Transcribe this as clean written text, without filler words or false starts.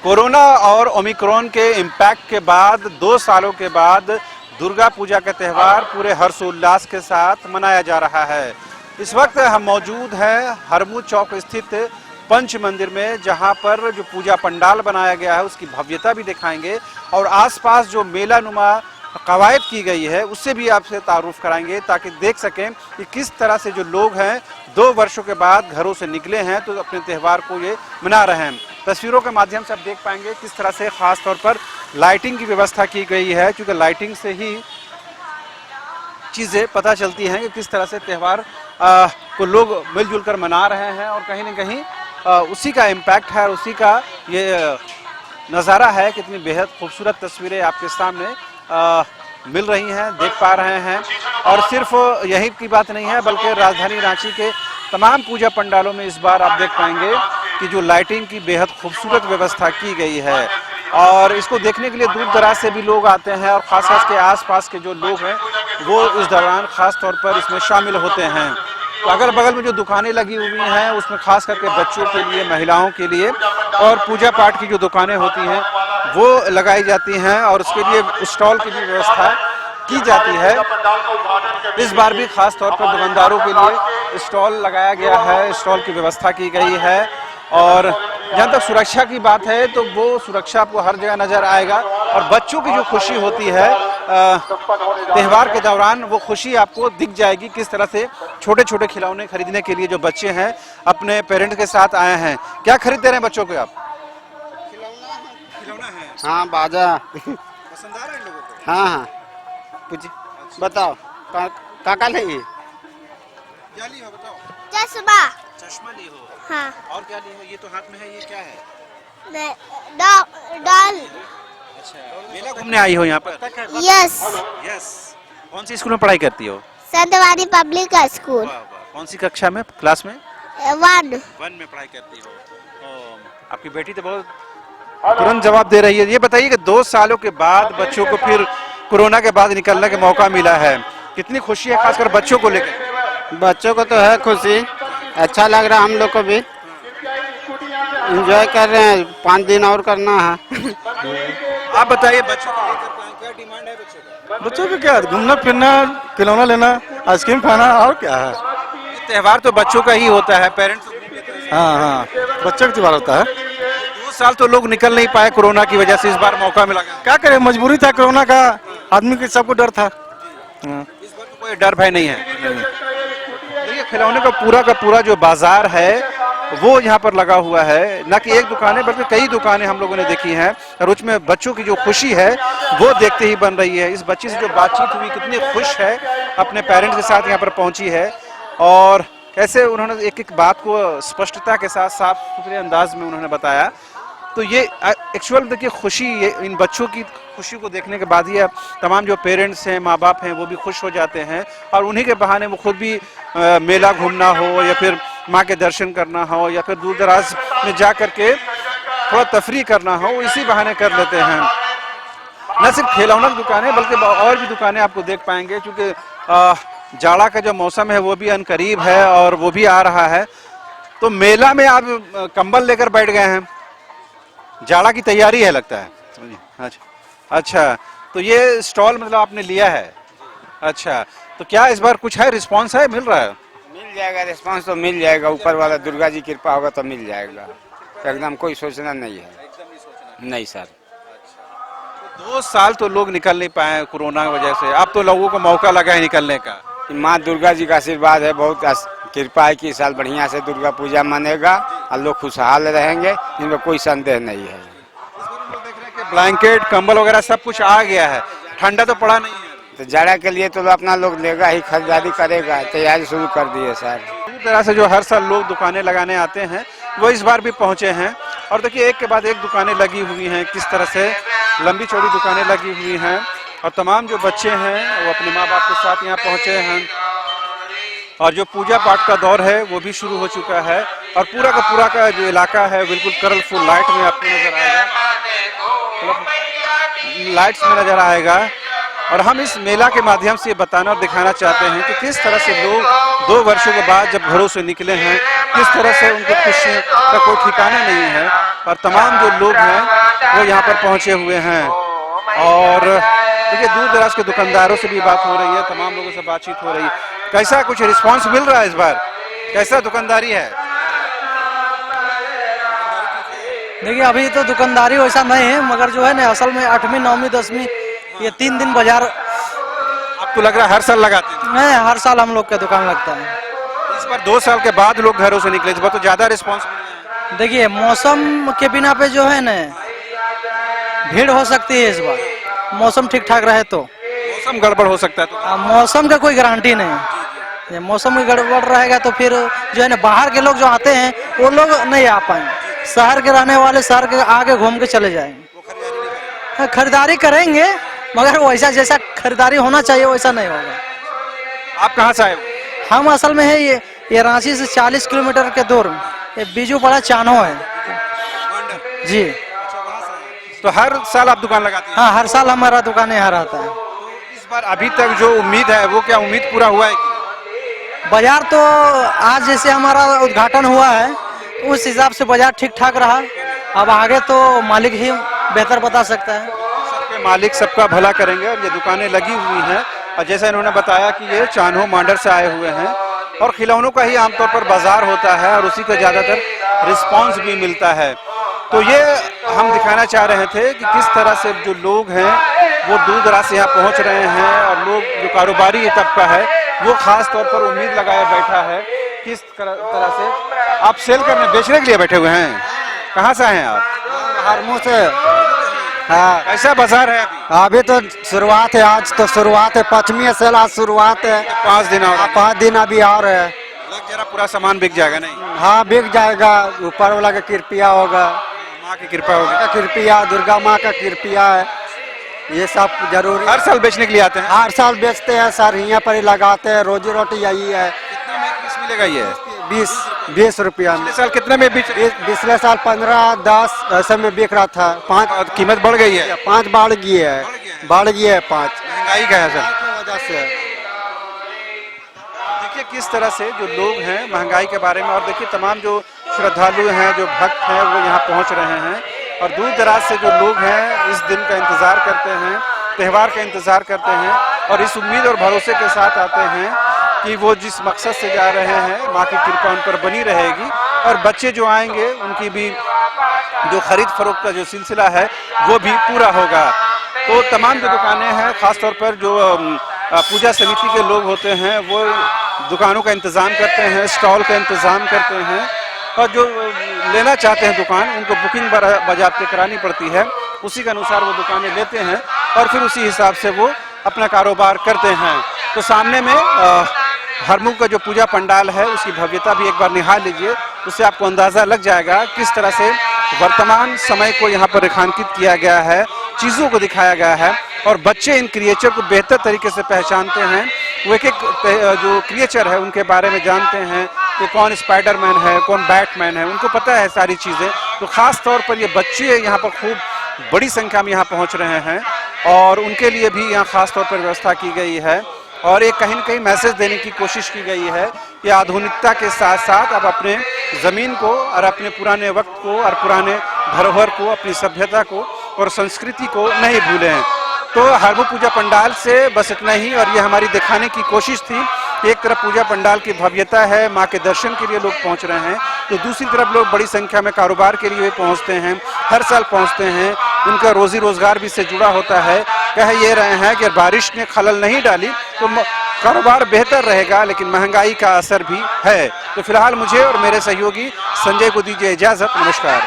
Corona और Omicron के impact के बाद 2 सालों के बाद दुर्गा पूजा का त्यौहार पूरे हर्षोल्लास के साथ मनाया जा रहा है। इस वक्त हम मौजूद हैं हरमू चौक स्थित पंच मंदिर में, जहां पर जो पूजा पंडाल बनाया गया है उसकी भव्यता भी दिखाएंगे और आसपास जो मेला नुमा कवायद की गई है उससे भी आपसे तारुफ कराएंगे, ताकि देख सकें कि किस तरह से जो लोग हैं 2 वर्षों के बाद घरों से निकले हैं तो अपने त्यौहार को ये मना रहे हैं। तस्वीरों के माध्यम से आप देख पाएंगे किस तरह से खास तौर पर लाइटिंग की व्यवस्था की गई है, क्योंकि लाइटिंग से ही चीज़ें पता चलती हैं कि किस तरह से त्यौहार को लोग मिलजुल कर मना रहे हैं और कहीं ना कहीं उसी का इम्पैक्ट है, उसी का ये नज़ारा है। कितनी बेहद खूबसूरत तस्वीरें आपके सामने मिल रही हैं, देख पा रहे हैं। और सिर्फ यही की बात नहीं है, बल्कि राजधानी रांची के तमाम पूजा पंडालों में इस बार आप देख पाएंगे कि जो लाइटिंग की बेहद खूबसूरत व्यवस्था की गई है और इसको देखने के लिए दूर दराज से भी लोग आते हैं और खासकर के आसपास के जो लोग हैं वो इस दौरान खास तौर पर इसमें शामिल होते हैं। तो अगल बगल में जो दुकानें लगी हुई हैं उसमें खास करके बच्चों के लिए, महिलाओं के लिए और पूजा पाठ की जो दुकानें होती हैं वो लगाई जाती हैं और उसके लिए स्टॉल की भी व्यवस्था की जाती है। इस बार भी खास तौर पर दुकानदारों के लिए स्टॉल लगाया गया है, स्टॉल की व्यवस्था की गई है। और जहाँ तक सुरक्षा की बात है तो वो सुरक्षा आपको हर जगह नजर आएगा और बच्चों की जो खुशी होती है त्यौहार के दौरान, वो खुशी आपको दिख जाएगी। किस तरह से छोटे छोटे खिलौने खरीदने के लिए जो बच्चे हैं अपने पेरेंट्स के साथ आए हैं। क्या खरीदते रहे बच्चों को आप? खिलौना है। हाँ, बाजा पसंद आ रहा है इन लोगों को? हाँ हाँ, कुछ बताओ काका ले क्या ली हो बताओ? चश्मा। चश्मा ली हो? हाँ। और क्या ली हो? ये तो हाथ में है, ये क्या है? डाल। अच्छा, मेला घूमने आई हो यहाँ पर? यस। यस। कौन सी स्कूल में पढ़ाई करती हो? Santwani public school. वाह वाह। कौन सी कक्षा में, क्लास में? 1 में पढ़ाई करती हो। आपकी बेटी तो बहुत तुरंत जवाब दे रही है। ये बताइए कि 2 सालों के बाद बच्चों को फिर कोरोना के बाद निकलने का मौका मिला है, कितनी खुशी है खासकर बच्चों को लेकर? बच्चों को तो है खुशी, अच्छा लग रहा है, हम लोग को भी एंजॉय कर रहे हैं। 5 दिन और करना है। आप बताइए बच्चों को लेकर क्या डिमांड है बच्चों का? बच्चों को क्या, घूमना फिरना, खिलौना लेना, आइसक्रीम खाना, और क्या है। त्यौहार तो बच्चों का ही होता है, पेरेंट्स हाँ हाँ, बच्चों का त्योहार होता है। 2 साल तो लोग निकल नहीं पाए कोरोना की वजह से, इस बार मौका मिला। क्या करें, मजबूरी था कोरोना का, आदमी के सबको डर था। इस बार कोई डर भय नहीं है। देखिए खिलौने का पूरा जो बाजार है वो यहाँ पर लगा हुआ है, न कि एक दुकान है बल्कि कई दुकानें हम लोगों ने देखी हैं और उसमें बच्चों की जो खुशी है वो देखते ही बन रही है। इस बच्ची से जो बातचीत हुई, कितनी खुश है, अपने पेरेंट्स के साथ यहाँ पर पहुंची है और कैसे उन्होंने एक एक बात को स्पष्टता के साथ साफ सुथरे अंदाज में उन्होंने बताया। तो ये एक्चुअल देखिए खुशी, ये इन बच्चों की खुशी को देखने के बाद ही तमाम जो पेरेंट्स हैं, माँ बाप हैं, वो भी खुश हो जाते हैं और उन्हीं के बहाने वो खुद भी मेला घूमना हो या फिर माँ के दर्शन करना हो या फिर दूर दराज में जा करके थोड़ा तफरी करना हो, इसी बहाने कर लेते हैं। न सिर्फ खिलौना की दुकानें बल्कि और भी दुकानें आपको देख पाएंगे, क्योंकि जाड़ा का जो मौसम है वो भी अनकरीब है और वो भी आ रहा है। तो मेला में आप कंबल लेकर बैठ गए हैं, जाड़ा की तैयारी है लगता है। अच्छा, तो ये स्टॉल मतलब आपने लिया है? अच्छा, तो क्या इस बार कुछ है, रिस्पांस है, मिल रहा है? मिल जाएगा, रिस्पांस तो मिल जाएगा, ऊपर वाला दुर्गा जी कृपा होगा तो मिल जाएगा। एकदम कोई सोचना नहीं है। नहीं सर। 2 साल तो लोग निकल नहीं पाए कोरोना की वजह से, अब तो लोगों को मौका लगा है निकलने का। माँ दुर्गा जी का आशीर्वाद है, बहुत कृपा है कि इस साल बढ़िया से दुर्गा पूजा मनेगा और लोग खुशहाल रहेंगे, इनमें कोई संदेह नहीं है। ब्लैंकेट, कंबल वगैरह सब कुछ आ गया है, ठंडा तो पड़ा नहीं है। तो जाड़ा के लिए तो अपना लोग लेगा ही, खरीदारी करेगा, तैयारी शुरू कर दी है सर। पूरी तरह से जो हर साल लोग दुकानें लगाने आते हैं वो इस बार भी पहुंचे हैं और देखिए एक के बाद एक दुकानें लगी हुई हैं, किस तरह से लंबी चौड़ी दुकानें लगी हुई हैं और तमाम जो बच्चे हैं वो अपने माँ बाप के साथ यहाँ पहुंचे हैं और जो पूजा पाठ का दौर है वो भी शुरू हो चुका है और पूरा का जो इलाका है बिल्कुल कलरफुल लाइट में आपको नजर आएगा, लाइट्स में नजर आएगा। और हम इस मेला के माध्यम से बताना और दिखाना चाहते हैं कि किस तरह से लोग 2 वर्षों के बाद जब घरों से निकले हैं किस तरह से उनकी खुशी का कोई ठिकाना नहीं है। और तमाम जो लोग हैं वो यहाँ पर पहुंचे हुए हैं। और देखिए दूर दराज के दुकानदारों से भी बात हो रही है, तमाम लोगों से बातचीत हो रही है। कैसा कुछ रिस्पांस मिल रहा है इस बार, कैसा दुकानदारी है? देखिए अभी तो दुकानदारी वैसा नहीं है, मगर जो है ना असल में 8वीं 9वीं 10वीं ये 3 दिन बाजार आपको लग रहा है हर साल लगाते हैं? में हर साल हम लोग का दुकान लगता है। इस बार 2 साल के बाद लोग घरों से निकले, इस बार तो ज्यादा रिस्पांस मिल रहा है। देखिए मौसम के बिना पे जो है ना भीड़ हो सकती है इस बार, मौसम ठीक ठाक रहे तो। मौसम गड़बड़ हो सकता है तो मौसम का कोई गारंटी नहीं, ये मौसम में गड़बड़ रहेगा तो फिर जो है ना बाहर के लोग जो आते हैं वो लोग नहीं आ पाएंगे। शहर के रहने वाले शहर के आगे घूम के चले जाएंगे। हाँ, खरीदारी करेंगे मगर वैसा जैसा खरीदारी होना चाहिए वैसा नहीं होगा। आप कहाँ से आए हो? हम असल में है ये रांची से 40 किलोमीटर के दूर ये बीजूपड़ा चानो है जी। तो हर साल आप दुकान लगाते हैं? हाँ, हर साल हमारा दुकान यहाँ रहता है। इस बार अभी तक जो उम्मीद है वो क्या उम्मीद पूरा हुआ है? बाजार तो आज जैसे हमारा उद्घाटन हुआ है उस हिसाब से बाजार ठीक ठाक रहा। अब आगे तो मालिक ही बेहतर बता सकता है। सबके मालिक सबका भला करेंगे। और ये दुकानें लगी हुई हैं और जैसा इन्होंने बताया कि ये चान्हो मांडर से आए हुए हैं और खिलौनों का ही आमतौर पर बाजार होता है और उसी का ज़्यादातर रिस्पांस भी मिलता है। तो ये हम दिखाना चाह रहे थे कि किस तरह से जो लोग हैं वो दूर दराज से यहाँ पहुँच रहे हैं और लोग जो कारोबारी तबका है वो खास तौर पर उम्मीद लगाए बैठा है। किस तरह से आप सेल करने बेचने के लिए बैठे हुए हैं? कहाँ से हैं आप? हरमू से। हाँ, कैसा बाजार है अभी? अभी तो शुरुआत है, आज तो शुरुआत है, 5वीं सेल आज शुरुआत है। 5 दिन और 5 दिन अभी और है। लग जरा पूरा सामान बिक जाएगा नहीं? हाँ, बिक जाएगा, ऊपर वाला का कृपया होगा, माँ की कृपा होगी। का कृपया, दुर्गा माँ का कृपया है, ये सब जरूरी। हर साल बेचने के लिए आते हैं? हर साल बेचते हैं सर, यहाँ पर ही लगाते हैं, रोजी रोटी यही है। कितने में पीस मिलेगा ये? 20 रुपया में। पिछले साल कितने में बेच? पिछले साल 15, 10 ऐसे में बिक रहा था। 5 कीमत बढ़ गई है? 5 बढ़ गई है, बढ़ गई है 5 महंगाई का है सर की वजह से। देखिए किस तरह से जो लोग हैं महंगाई के बारे में, और देखिए तमाम जो श्रद्धालु हैं जो भक्त हैं वो यहाँ पहुँच रहे हैं और दूर दराज से जो लोग हैं इस दिन का इंतजार करते हैं, त्यौहार का इंतजार करते हैं और इस उम्मीद और भरोसे के साथ आते हैं कि वो जिस मकसद से जा रहे हैं माँ की कृपा उन पर बनी रहेगी और बच्चे जो आएंगे उनकी भी जो खरीद फरोख्त का जो सिलसिला है वो भी पूरा होगा। तो तमाम जो दुकानें हैं खासतौर पर जो पूजा समिति के लोग होते हैं वो दुकानों का इंतज़ाम करते हैं, स्टॉल का इंतज़ाम करते हैं और जो लेना चाहते हैं दुकान उनको बुकिंग बाज़ाब्ते करानी पड़ती है, उसी के अनुसार वो दुकानें लेते हैं और फिर उसी हिसाब से वो अपना कारोबार करते हैं। तो सामने में हरमुख का जो पूजा पंडाल है उसकी भव्यता भी एक बार निहार लीजिए, उससे आपको अंदाज़ा लग जाएगा किस तरह से वर्तमान समय को यहाँ पर रेखांकित किया गया है, चीज़ों को दिखाया गया है और बच्चे इन क्रिएचर को बेहतर तरीके से पहचानते हैं। वो एक जो क्रिएचर है उनके बारे में जानते हैं कि कौन स्पाइडरमैन है, कौन बैटमैन है, उनको पता है सारी चीज़ें। तो ख़ास तौर पर ये बच्चे यहाँ पर खूब बड़ी संख्या में यहाँ पहुँच रहे हैं और उनके लिए भी यहाँ ख़ास तौर पर व्यवस्था की गई है और एक कहीं न कहीं मैसेज देने की कोशिश की गई है कि आधुनिकता के साथ साथ आप अपने ज़मीन को और अपने पुराने वक्त को और पुराने धरोहर को, अपनी सभ्यता को और संस्कृति को नहीं भूलें। तो हरमुख पूजा पंडाल से बस इतना ही और ये हमारी दिखाने की कोशिश थी। एक तरफ पूजा पंडाल की भव्यता है, माँ के दर्शन के लिए लोग पहुँच रहे हैं, तो दूसरी तरफ लोग बड़ी संख्या में कारोबार के लिए पहुँचते हैं, हर साल पहुँचते हैं, उनका रोजी रोजगार भी इससे जुड़ा होता है। कह ये रहे हैं कि बारिश ने खलल नहीं डाली तो कारोबार बेहतर रहेगा, लेकिन महंगाई का असर भी है। तो फिलहाल मुझे और मेरे सहयोगी संजय को दीजिए इजाज़त। नमस्कार।